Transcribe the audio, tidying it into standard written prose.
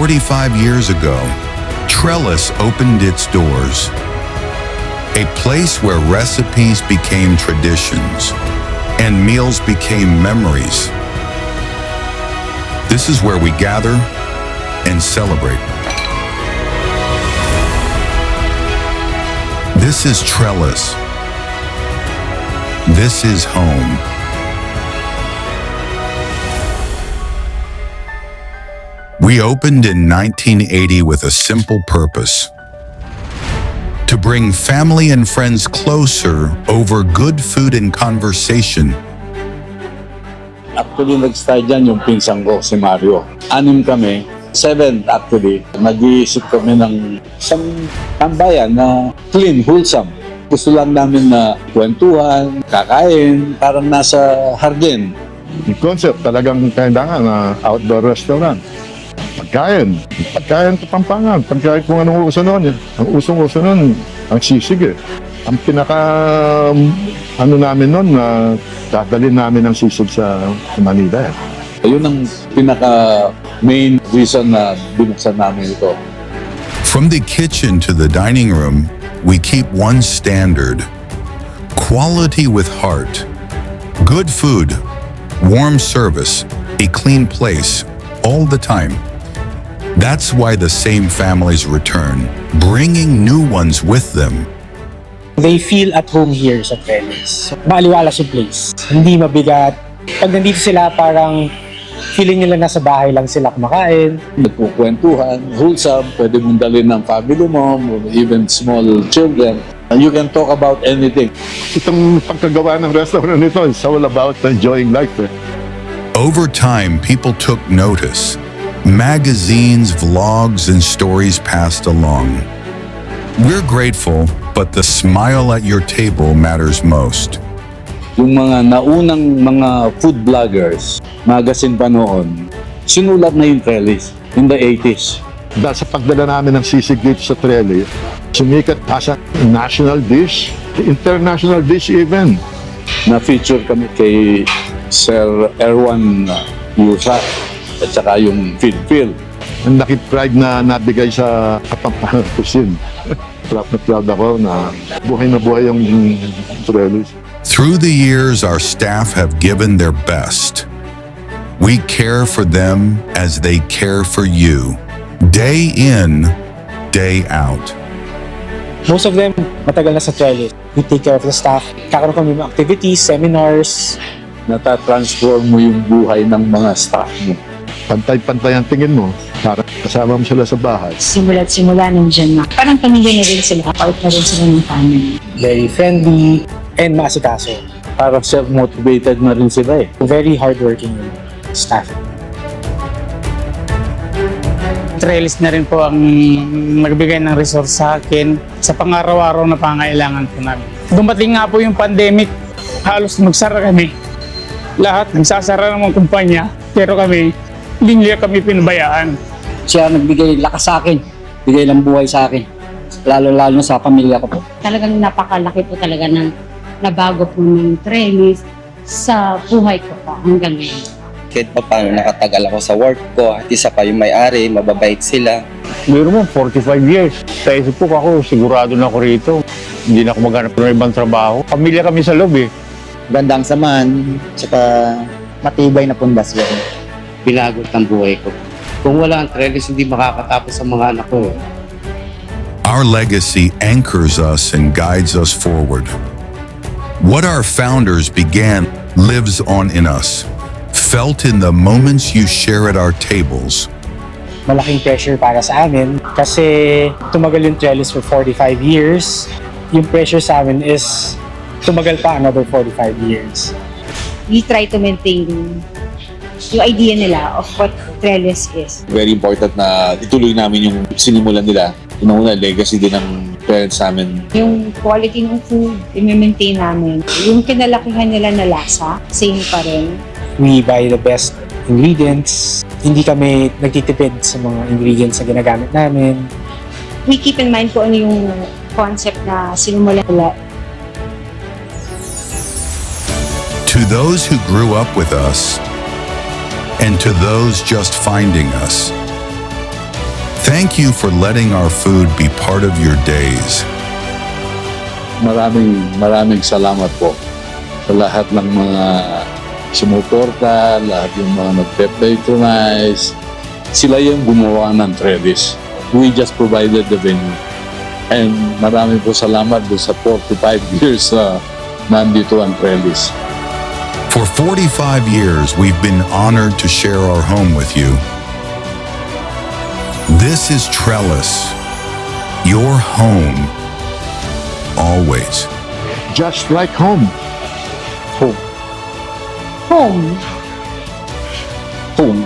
45 years ago, Trellis opened its doors. A place where recipes became traditions and meals became memories. This is where we gather and celebrate. This is Trellis. This is home. We opened in 1980 with a simple purpose: to bring family and friends closer over good food and conversation. Actually, nag-start dyan yung pinsang ko, si Mario. 6 kami, 7 actually. Nag-iisip kami ng isang tambayan na clean, wholesome. Gusto lang namin na kwentuhan, kakain, parang nasa hardin. Yung concept talagang kailangan na outdoor restaurant. Pagkain Kapampangan, pagkain kung anong uso noon. Ang usong-uso noon, ang sisig eh. Ang pinaka, namin noon, na dadalhin namin ang sisig sa Manila eh. Ayun ang pinaka main reason na binuksan namin ito. From the kitchen to the dining room, we keep one standard: quality with heart. Good food, warm service, a clean place, all the time. That's why the same families return, bringing new ones with them. They feel at home here sa Trellis. Maaliwalas yung place. Hindi mabigat. Pag nandito sila, parang feeling nila nasa bahay lang sila kumakain. Nagkukwentuhan, wholesome, pwede mong dalhin ng family mo, even small children. You can talk about anything. Itong pagkagawa ng restaurant nito is all about enjoying life eh. Over time, people took notice. Magazines, vlogs, and stories passed along. We're grateful, but the smile at your table matters most. Yung mga naunang mga food bloggers, magazine pa noon, sinulat na yung Trellis in the 80s. Dahil sa pagdala namin ng sisig dito sa Trellis, sumikat as a national dish, international dish even. Na-feature kami kay Sir Erwan Yusa at saka yung Phil. Ang pride na nabigay sa Kapampangan Cuisine. Proud na proud ako na buhay yung Trellis. Through the years, our staff have given their best. We care for them as they care for you, day in, day out. Most of them, matagal na sa Trellis. We take care of the staff. Kakaroon kami ng activities, seminars. Natatransform mo yung buhay ng mga staff mo. Pantay-pantay ang tingin mo, para kasama mo sila sa bahay. Simula't simula nandiyan na. Parang pamilya na rin sila, part na rin sila ng family. Very friendly and maasikaso. Parang self-motivated na rin sila eh. Very hardworking staff. Trellis na rin po ang nagbigay ng resource sa akin sa pang-araw-araw na pangailangan po namin. Dumating nga po yung pandemic, halos magsara kami. Lahat nagsasara ng mga kumpanya, pero hindi kami pinabayaan. Siya nagbigay lakas sa akin, bigay ng buhay sa akin, lalo-lalo sa pamilya ko po. Talagang napakalaki po talaga ng nabago po ng Trellis sa buhay ko po hanggang ngayon. Kahit pa paano nakatagal ako sa work ko, at isa pa yung may-ari, mababait sila. Meron mo, 45 years. Sa isip ko ako, sigurado na ako rito. Hindi na ako maghanap ng ibang trabaho. Pamilya kami sa loob eh. Gandang samahan, tsaka matibay na pundasyon. Pinagot ang buhay ko. Kung wala ang Trellis, hindi makakatapos ang mga anak ko. Our legacy anchors us and guides us forward. What our founders began lives on in us, felt in the moments you share at our tables. Malaking pressure para sa amin kasi tumagal yung Trellis for 45 years. Yung pressure sa amin is tumagal pa another 45 years. We try to maintain yung idea nila of what Trellis is. Very important na ituloy namin yung sinimulan nila. Una, legacy din ng parents namin. Yung quality ng food, i-maintain namin. Yung kinalakihan nila na lasa, same pa rin. We buy the best ingredients. Hindi kami nagtitipid sa mga ingredients na ginagamit namin. We keep in mind kung ano yung concept na sinumulan nila. To those who grew up with us, and to those just finding us, Thank you for letting our food be part of your days. Maraming salamat po sa lahat ng mga sumuporta, lahat yung mga nagpe-patronize. Sila yung gumawa ng Trellis. We just provided the venue. And maraming po salamat doon sa 45 years nandito ang Trellis. For 45 years, we've been honored to share our home with you. This is Trellis, your home, always. Just like home. Home. Home.